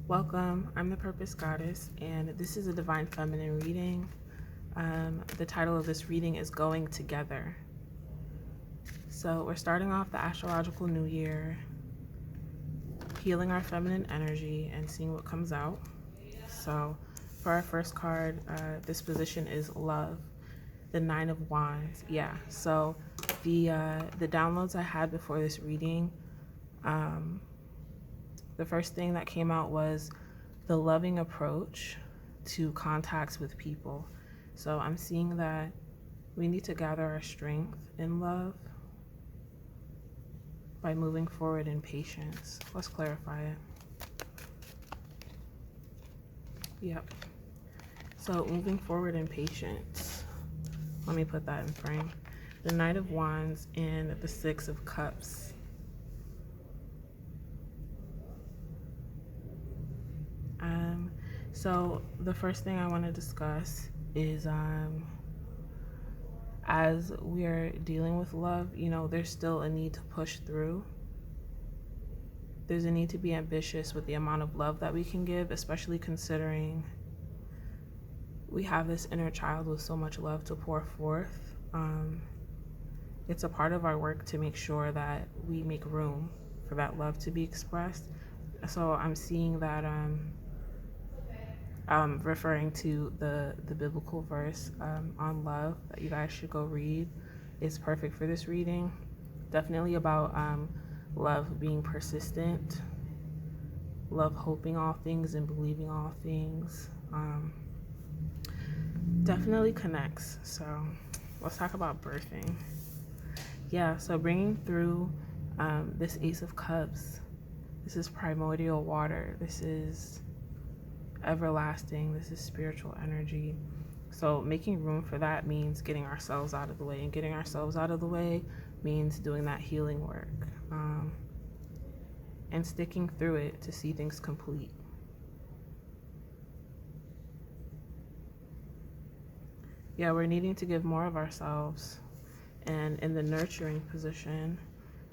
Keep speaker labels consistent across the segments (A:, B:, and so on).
A: Welcome, I'm the Purpose Goddess, and this is a Divine Feminine reading. The title of this reading is Going Together. So we're starting off the astrological new year, healing our feminine energy and seeing what comes out. So for our first card, this position is Love, the Nine of Wands. Yeah, so the downloads I had before this reading, the first thing that came out was the loving approach to contacts with people. So I'm seeing that we need to gather our strength in love by moving forward in patience. Let's clarify it. Yep. So moving forward in patience. Let me put that in frame. The Knight of Wands and the Six of Cups. So the first thing I want to discuss is as we are dealing with love, there's still a need to push through. There's a need to be ambitious with the amount of love that we can give, especially considering we have this inner child with so much love to pour forth. It's a part of our work to make sure that we make room for that love to be expressed. So I'm seeing that referring to the biblical verse on love that you guys should go read. It's perfect for this reading. Definitely about love being persistent, love hoping all things and believing all things. Definitely connects. So let's talk about birthing. Yeah, so bringing through this Ace of Cups. This is primordial water. This is everlasting. This is spiritual energy. So making room for that means getting ourselves out of the way, and getting ourselves out of the way means doing that healing work and sticking through it to see things complete. Yeah, we're needing to give more of ourselves. And in the nurturing position,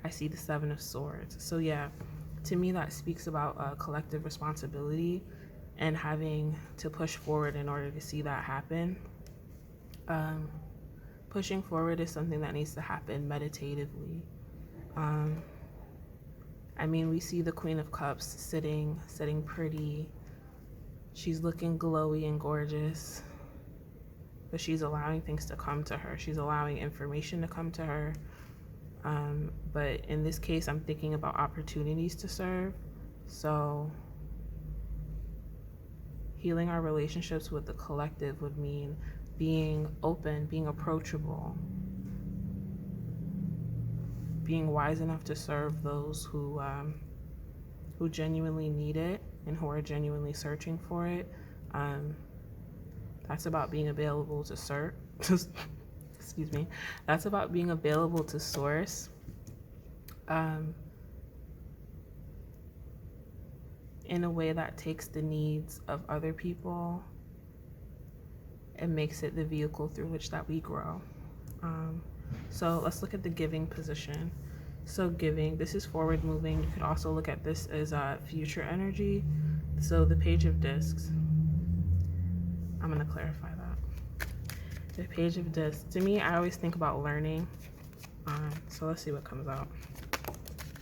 A: I see the Seven of Swords. So yeah, to me that speaks about collective responsibility and having to push forward in order to see that happen. Pushing forward is something that needs to happen meditatively. We see the Queen of Cups sitting pretty. She's looking glowy and gorgeous, but she's allowing things to come to her. She's allowing information to come to her. But in this case, I'm thinking about opportunities to serve. So healing our relationships with the collective would mean being open, being approachable, being wise enough to serve those who genuinely need it and who are genuinely searching for it. That's about being available to serve. Excuse me. That's about being available to source. In a way that takes the needs of other people and makes it the vehicle through which that we grow. So let's look at the giving position. So giving, this is forward moving. You could also look at this as future energy. So the Page of Discs, I'm going to clarify that. The Page of Discs, to me, I always think about learning. So let's see what comes out.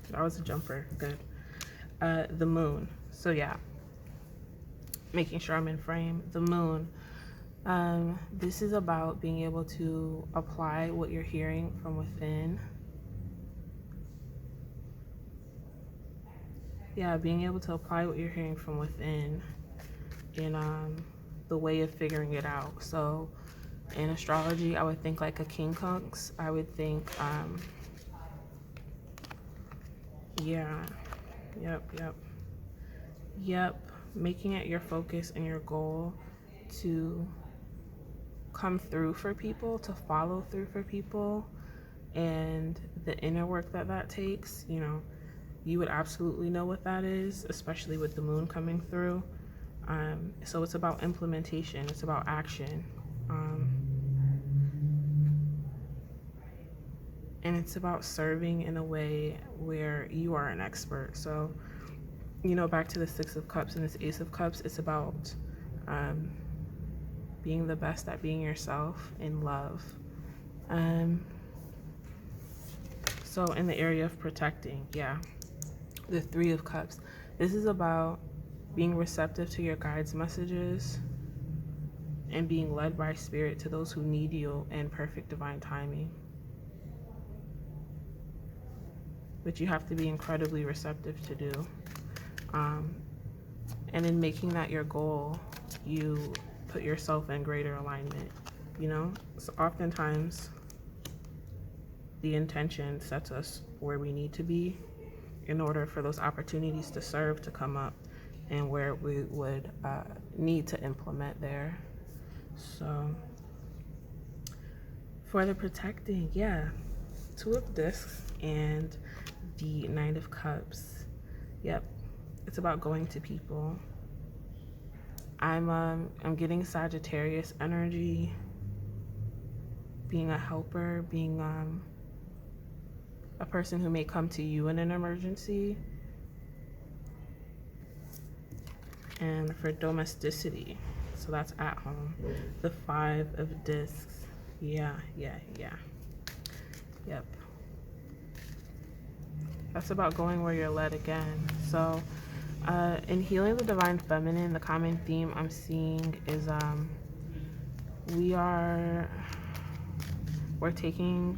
A: That was a jumper, good. The Moon. So yeah, making sure I'm in frame. The Moon. This is about being able to apply what you're hearing from within. Yeah, being able to apply what you're hearing from within in the way of figuring it out. So in astrology, I would think like a quincunx. I would think, making it your focus and your goal to come through for people, to follow through for people, and the inner work that takes. You would absolutely know what that is, especially with the Moon coming through. So it's about implementation, it's about action, and it's about serving in a way where you are an expert. So back to the Six of Cups and this Ace of Cups, it's about being the best at being yourself in love. So in the area of protecting, the Three of Cups. This is about being receptive to your guides' messages and being led by spirit to those who need you in perfect divine timing. But you have to be incredibly receptive to do. And in making that your goal, you put yourself in greater alignment, So oftentimes the intention sets us where we need to be in order for those opportunities to serve to come up and where we would need to implement there. So for the protecting, Two of Discs and the Nine of Cups. Yep, it's about going to people. I'm getting Sagittarius energy, being a helper, being a person who may come to you in an emergency. And for domesticity, so that's at home, the Five of Discs. Yep. That's about going where you're led again. So in Healing the Divine Feminine, the common theme I'm seeing is we're taking,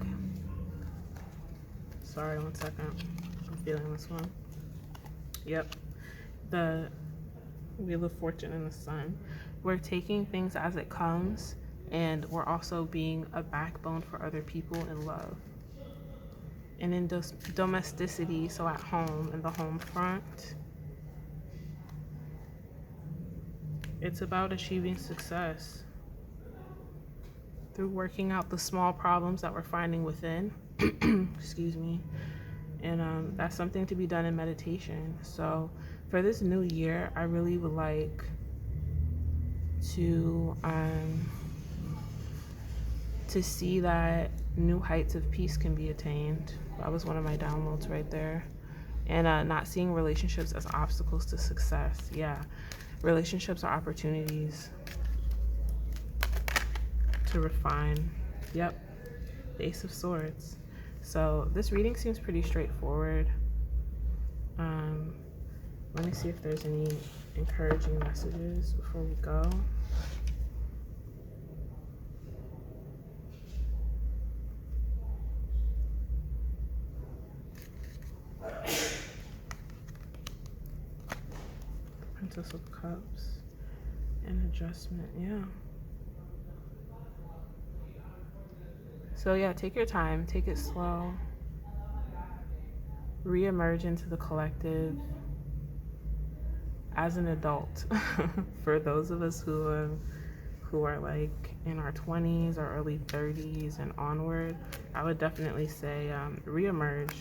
A: sorry, one second, I'm feeling this one. Yep, the Wheel of Fortune and the Sun. We're taking things as it comes, and we're also being a backbone for other people in love. And in domesticity, so at home, in the home front, it's about achieving success through working out the small problems that we're finding within. Excuse me. And that's something to be done in meditation. So for this new year, I really would like to see that new heights of peace can be attained. That was one of my downloads right there. And not seeing relationships as obstacles to success. Relationships are opportunities to refine. Yep, the Ace of Swords. So this reading seems pretty straightforward. Let me see if there's any encouraging messages before we go. Princess of Cups and Adjustment, So take your time, take it slow. Reemerge into the collective as an adult. For those of us who are like in our 20s or early 30s and onward, I would definitely say reemerge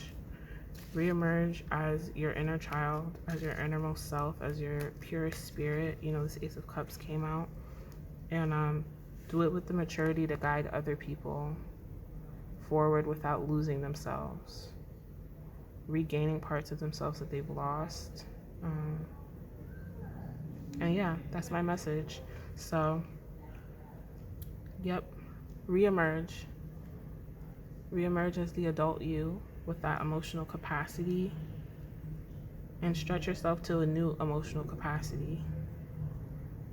A: as your inner child, as your innermost self, as your purest spirit. This Ace of Cups came out, and do it with the maturity to guide other people forward without losing themselves, regaining parts of themselves that they've lost. And that's my message. So reemerge as the adult you with that emotional capacity, and stretch yourself to a new emotional capacity,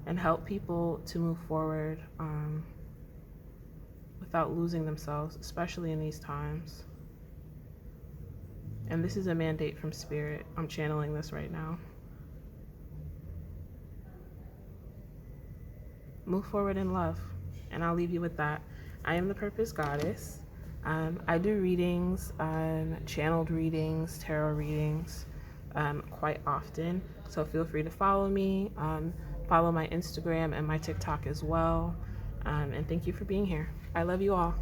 A: and help people to move forward without losing themselves, especially in these times. And this is a mandate from Spirit. I'm channeling this right now. Move forward in love, and I'll leave you with that. I am the Purpose Goddess. I do readings, channeled readings, tarot readings quite often. So feel free to follow me, follow my Instagram and my TikTok as well. And thank you for being here. I love you all.